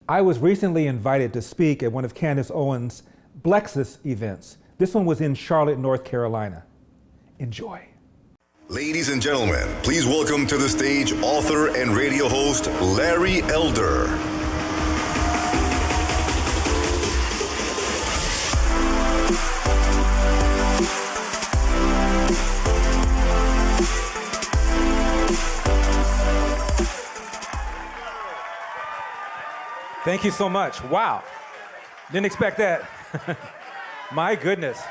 I was recently invited to speak at one of Candace Owens' Blexit events. This one was in Charlotte, North Carolina. Enjoy. Ladies and gentlemen, please welcome to the stage author and radio host, Larry Elder. Thank you so much. Wow. Didn't expect that. My goodness.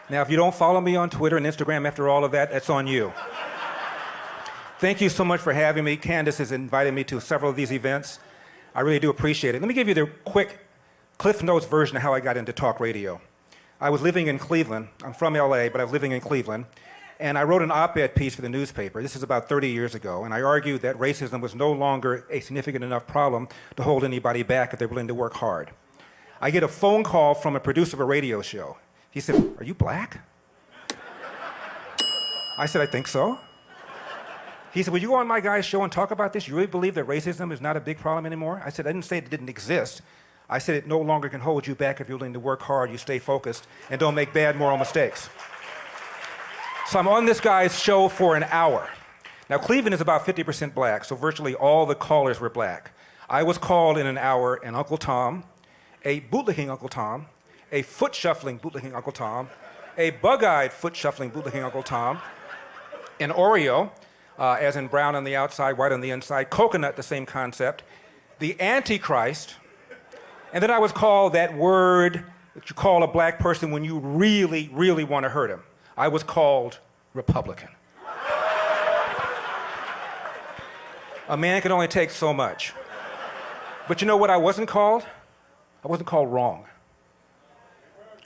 Now, if you don't follow me on Twitter and Instagram after all of that, that's on you. Thank you so much for having me. Candace has invited me to several of these events. I really do appreciate it. Let me give you the quick Cliff Notes version of how I got into talk radio. I was living in Cleveland. I'm from LA, but I was living in Cleveland. And I wrote an op-ed piece for the newspaper. This is about 30 years ago. And I argued that racism was no longer a significant enough problem to hold anybody back if they're willing to work hard. I get a phone call from a producer of a radio show. He said, "Are you black?" I said, "I think so." He said, "Will you go on my guy's show and talk about this? You really believe that racism is not a big problem anymore?" I said, "I didn't say it didn't exist. I said it no longer can hold you back if you're willing to work hard, you stay focused, and don't make bad moral mistakes." So I'm on this guy's show for an hour. Now, Cleveland is about 50% black, so virtually all the callers were black. I was called in an hour an Uncle Tom, a bootlicking Uncle Tom, a foot-shuffling bootlicking Uncle Tom, a bug-eyed foot-shuffling bootlicking Uncle Tom, an Oreo, as in brown on the outside, white on the inside, coconut, the same concept, the Antichrist, and then I was called that word that you call a black person when you really, really want to hurt him. I was called Republican. A man can only take so much. But you know what I wasn't called? I wasn't called wrong.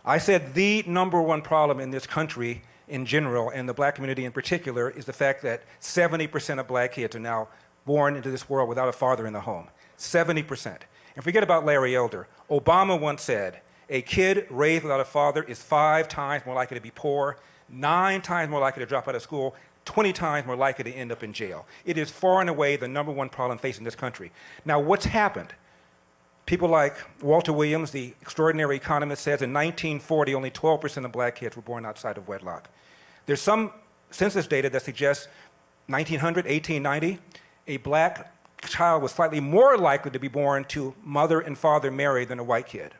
I said the number one problem in this country in general, and the black community in particular, is the fact that 70% of black kids are now born into this world without a father in the home. 70%. And forget about Larry Elder. Obama once said, a kid raised without a father is 5 times more likely to be poor, 9 times more likely to drop out of school, 20 times more likely to end up in jail. It is far and away the number one problem facing this country. Now, what's happened? People like Walter Williams, the extraordinary economist, says in 1940, only 12% of black kids were born outside of wedlock. There's some census data that suggests 1900, 1890, a black child was slightly more likely to be born to mother and father married than a white kid.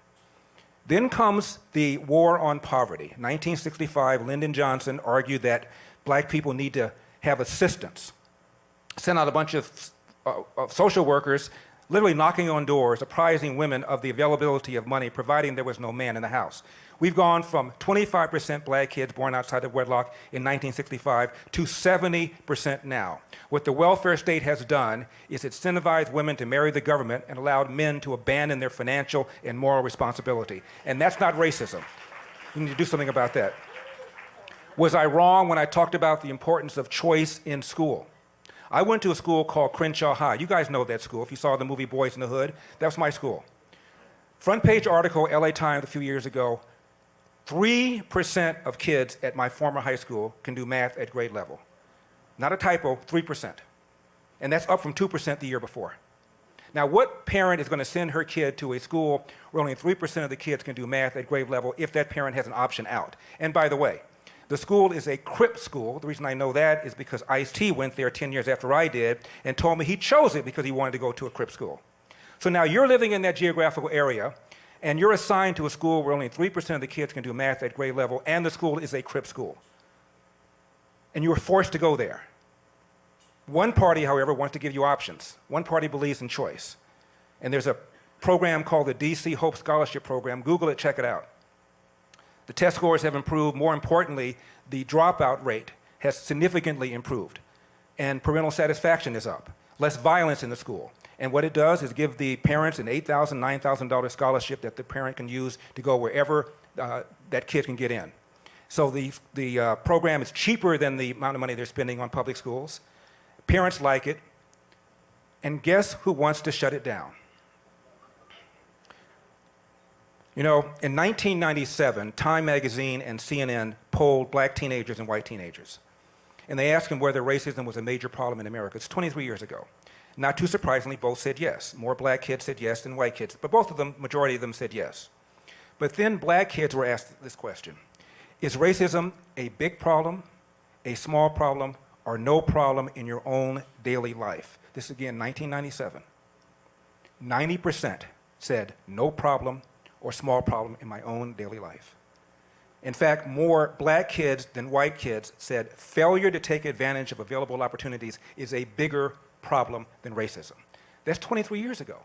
Then comes the war on poverty. 1965, Lyndon Johnson argued that black people need to have assistance. Sent out a bunch of social workers literally knocking on doors, apprising women of the availability of money, providing there was no man in the house. We've gone from 25% black kids born outside of wedlock in 1965 to 70% now. What the welfare state has done is incentivized women to marry the government and allowed men to abandon their financial and moral responsibility. And that's not racism. We need to do something about that. Was I wrong when I talked about the importance of choice in school? I went to a school called Crenshaw High. You guys know that school. If you saw the movie Boys in the Hood, that was my school. Front page article, LA Times a few years ago, 3% of kids at my former high school can do math at grade level. Not a typo, 3%. And that's up from 2% the year before. Now, what parent is going to send her kid to a school where only 3% of the kids can do math at grade level if that parent has an option out? And by the way, the school is a Crip school. The reason I know that is because Ice-T went there 10 years after I did and told me he chose it because he wanted to go to a Crip school. So now you're living in that geographical area, and you're assigned to a school where only 3% of the kids can do math at grade level, and the school is a Crip school. And you were forced to go there. One party, however, wants to give you options. One party believes in choice. And there's a program called the DC Hope Scholarship Program. Google it, check it out. The test scores have improved. More importantly, the dropout rate has significantly improved. And parental satisfaction is up. Less violence in the school. And what it does is give the parents an $8,000, $9,000 scholarship that the parent can use to go wherever that kid can get in. So the program is cheaper than the amount of money they're spending on public schools. Parents like it. And guess who wants to shut it down? You know, in 1997, Time magazine and CNN polled black teenagers and white teenagers. And they asked him whether racism was a major problem in America. It's 23 years ago. Not too surprisingly, both said yes. More black kids said yes than white kids, but both of them, majority of them said yes. But then black kids were asked this question: is racism a big problem, a small problem, or no problem in your own daily life? This again, 1997. 90% said no problem or small problem in my own daily life. In fact, more black kids than white kids said failure to take advantage of available opportunities is a bigger problem than racism. That's 23 years ago.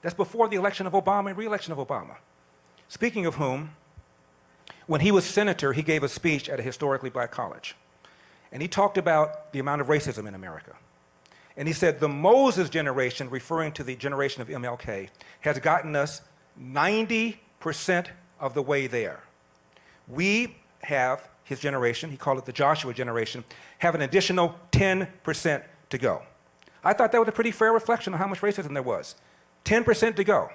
That's before the election of Obama and re-election of Obama. Speaking of whom, when he was senator, he gave a speech at a historically black college. And he talked about the amount of racism in America. And he said the Moses generation, referring to the generation of MLK, has gotten us 90% of the way there. We have, his generation, he called it the Joshua generation, have an additional 10% to go. I thought that was a pretty fair reflection of how much racism there was. 10% to go.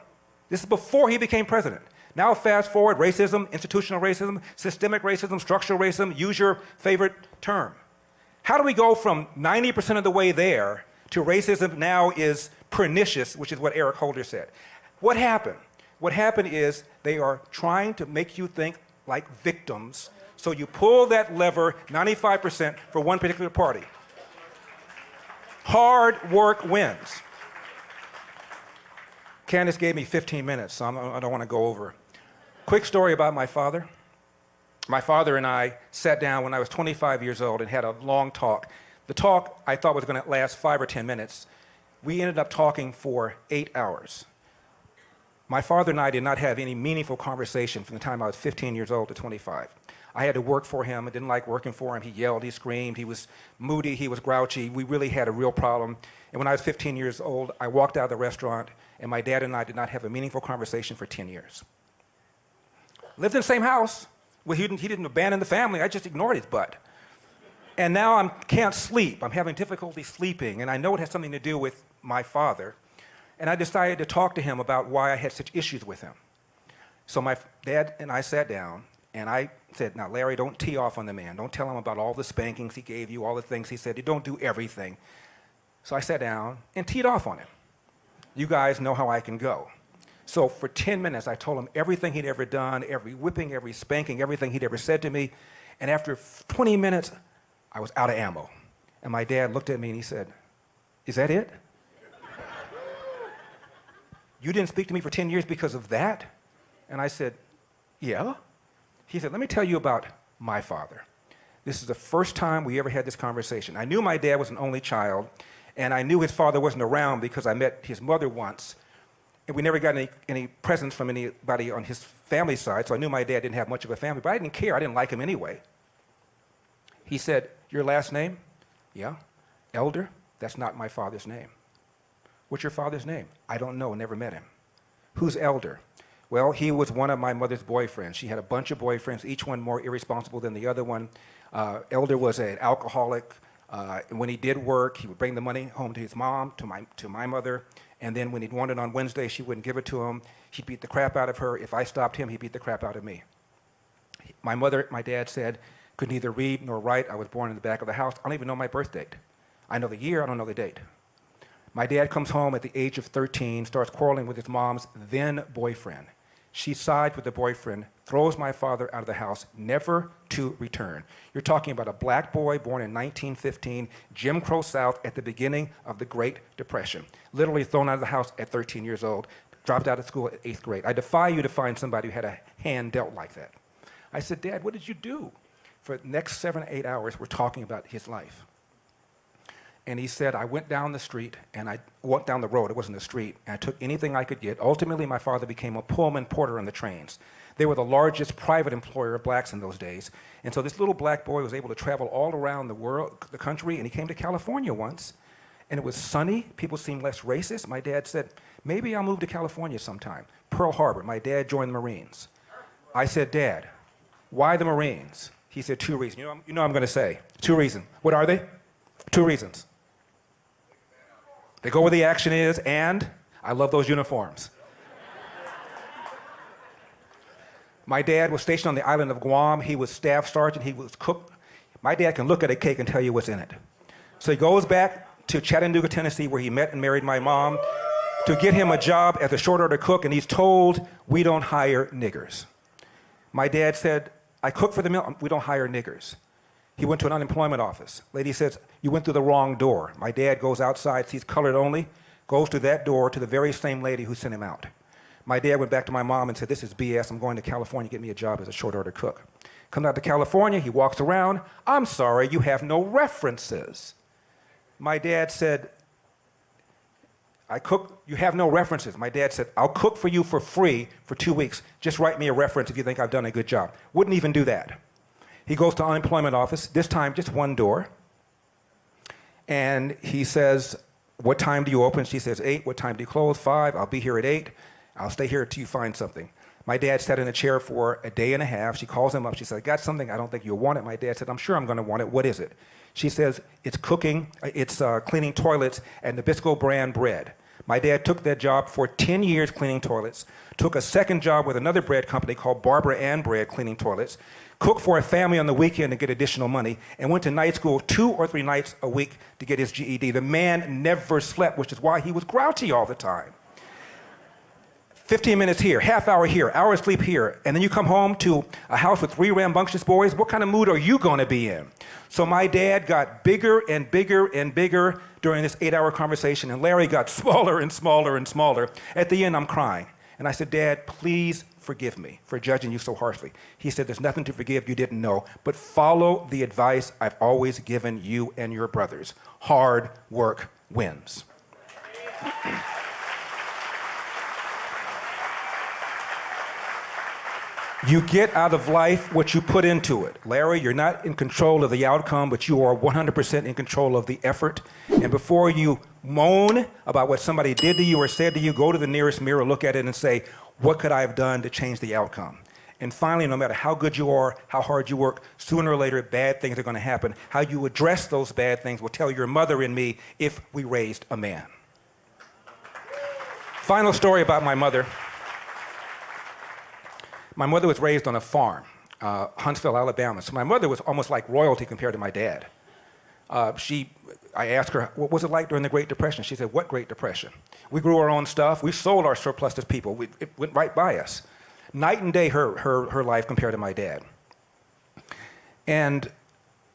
This is before he became president. Now fast forward, racism, institutional racism, systemic racism, structural racism, use your favorite term. How do we go from 90% of the way there to racism now is pernicious, which is what Eric Holder said? What happened? What happened is they are trying to make you think like victims, so you pull that lever 95% for one particular party. Hard work wins. Candace gave me 15 minutes, so I don't want to go over. Quick story about my father. My father and I sat down when I was 25 years old and had a long talk. The talk I thought was going to last 5 or 10 minutes. We ended up talking for 8 hours. My father and I did not have any meaningful conversation from the time I was 15 years old to 25. I had to work for him. I didn't like working for him. He yelled, he screamed, he was moody, he was grouchy. We really had a real problem. And when I was 15 years old, I walked out of the restaurant, and my dad and I did not have a meaningful conversation for 10 years. Lived in the same house. Well, he didn't abandon the family. I just ignored his butt. And now I can't sleep. I'm having difficulty sleeping, and I know it has something to do with my father. And I decided to talk to him about why I had such issues with him. So my dad and I sat down, and I said, now, Larry, don't tee off on the man. Don't tell him about all the spankings he gave you, all the things he said. You don't do everything. So I sat down and teed off on him. You guys know how I can go. So for 10 minutes, I told him everything he'd ever done, every whipping, every spanking, everything he'd ever said to me. And after 20 minutes, I was out of ammo. And my dad looked at me and he said, is that it? You didn't speak to me for 10 years because of that? And I said, yeah. He said, let me tell you about my father. This is the first time we ever had this conversation. I knew my dad was an only child, and I knew his father wasn't around because I met his mother once, and we never got any presents from anybody on his family side, so I knew my dad didn't have much of a family, but I didn't care. I didn't like him anyway. He said, your last name? Yeah. Elder? That's not my father's name. What's your father's name? I don't know, never met him. Who's Elder? Well, he was one of my mother's boyfriends. She had a bunch of boyfriends, each one more irresponsible than the other one. Elder was an alcoholic. And when he did work, he would bring the money home to his mom, to my mother. And then when he'd wanted on Wednesday, she wouldn't give it to him. He'd beat the crap out of her. If I stopped him, he beat the crap out of me. My dad said, could neither read nor write. I was born in the back of the house. I don't even know my birth date. I know the year, I don't know the date. My dad comes home at the age of 13, starts quarreling with his mom's then boyfriend. She sides with the boyfriend, throws my father out of the house, never to return. You're talking about a black boy born in 1915, Jim Crow South at the beginning of the Great Depression. Literally thrown out of the house at 13 years old, dropped out of school at 8th grade. I defy you to find somebody who had a hand dealt like that. I said, Dad, what did you do? For the next 7 or 8 hours, we're talking about his life. And he said, I went down the street, and I walked down the road, it wasn't a street, and I took anything I could get. Ultimately, my father became a Pullman porter on the trains. They were the largest private employer of blacks in those days. And so this little black boy was able to travel all around the world, the country, and he came to California once, and it was sunny. People seemed less racist. My dad said, maybe I'll move to California sometime. Pearl Harbor, my dad joined the Marines. I said, Dad, why the Marines? He said, 2 reasons. You know I'm going to say. 2 reasons. What are they? 2 reasons. They go where the action is, and I love those uniforms. My dad was stationed on the island of Guam. He was staff sergeant. He was cook. My dad can look at a cake and tell you what's in it. So he goes back to Chattanooga, Tennessee, where he met and married my mom, to get him a job as a short order cook, and he's told, we don't hire niggers. My dad said, I cook for the mill, we don't hire niggers. He went to an unemployment office. Lady says, you went through the wrong door. My dad goes outside, sees colored only, goes to that door to the very same lady who sent him out. My dad went back to my mom and said, this is BS, I'm going to California, get me a job as a short order cook. Comes out to California, he walks around, I'm sorry, you have no references. My dad said, I cook, you have no references. My dad said, I'll cook for you for free for 2 weeks. Just write me a reference if you think I've done a good job. Wouldn't even do that. He goes to unemployment office, this time just one door. And he says, what time do you open? She says, 8. What time do you close? 5. I'll be here at 8. I'll stay here until you find something. My dad sat in a chair for a day and a half. She calls him up. She said, I got something. I don't think you'll want it. My dad said, I'm sure I'm going to want it. What is it? She says, it's cooking, it's cleaning toilets and Nabisco brand bread. My dad took that job for 10 years cleaning toilets, took a second job with another bread company called Barbara Ann Bread cleaning toilets, cooked for a family on the weekend to get additional money, and went to night school 2 or 3 nights a week to get his GED. The man never slept, which is why he was grouchy all the time. 15 minutes here, half hour here, hour of sleep here, and then you come home to a house with 3 rambunctious boys. What kind of mood are you going to be in? So my dad got bigger and bigger and bigger during this 8-hour conversation, and Larry got smaller and smaller and smaller. At the end, I'm crying. And I said, Dad, please forgive me for judging you so harshly. He said, there's nothing to forgive you didn't know, but follow the advice I've always given you and your brothers. Hard work wins. You get out of life what you put into it. Larry, you're not in control of the outcome, but you are 100% in control of the effort. And before you moan about what somebody did to you or said to you, go to the nearest mirror, look at it and say, what could I have done to change the outcome? And finally, no matter how good you are, how hard you work, sooner or later, bad things are going to happen. How you address those bad things will tell your mother and me if we raised a man. Final story about my mother. My mother was raised on a farm, Huntsville, Alabama. So my mother was almost like royalty compared to my dad. I asked her, what was it like during the Great Depression? She said, what Great Depression? We grew our own stuff. We sold our surplus to people. It went right by us. Night and day, her life compared to my dad. And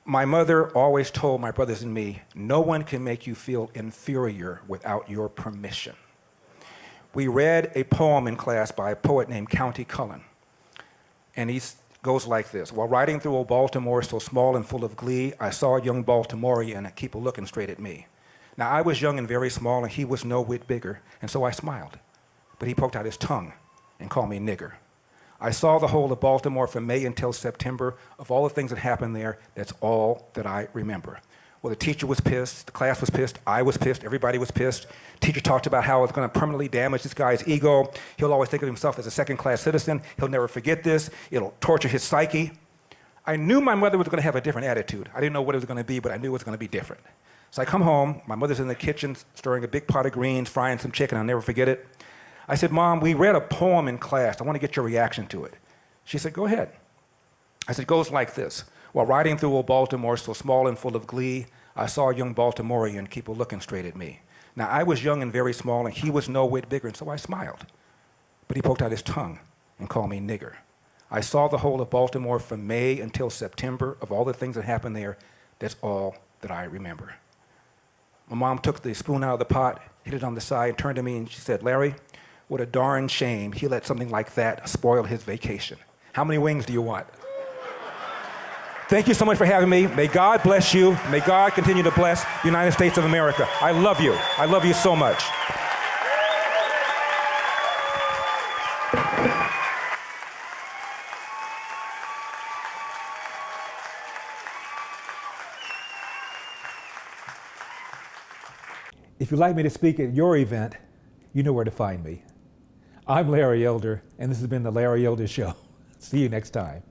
my mother always told my brothers and me, no one can make you feel inferior without your permission. We read a poem in class by a poet named County Cullen. And he goes like this. While riding through old Baltimore, so small and full of glee, I saw a young Baltimorean keep a looking straight at me. Now, I was young and very small, and he was no whit bigger, and so I smiled. But he poked out his tongue and called me nigger. I saw the whole of Baltimore from May until September. Of all the things that happened there, that's all that I remember. Well, the teacher was pissed, the class was pissed, I was pissed, everybody was pissed. Teacher talked about how it's going to permanently damage this guy's ego. He'll always think of himself as a second-class citizen. He'll never forget this. It'll torture his psyche. I knew my mother was going to have a different attitude. I didn't know what it was going to be, but I knew it was going to be different. So I come home, my mother's in the kitchen stirring a big pot of greens, frying some chicken, I'll never forget it. I said, Mom, we read a poem in class. I want to get your reaction to it. She said, go ahead. I said, it goes like this. While riding through old Baltimore, so small and full of glee, I saw a young Baltimorean keep a looking straight at me. Now, I was young and very small, and he was no whit bigger, and so I smiled. But he poked out his tongue and called me nigger. I saw the whole of Baltimore from May until September. Of all the things that happened there, that's all that I remember. My mom took the spoon out of the pot, hit it on the side, turned to me, and she said, Larry, what a darn shame he let something like that spoil his vacation. How many wings do you want? Thank you so much for having me. May God bless you. May God continue to bless the United States of America. I love you. I love you so much. If you'd like me to speak at your event, you know where to find me. I'm Larry Elder, and this has been The Larry Elder Show. See you next time.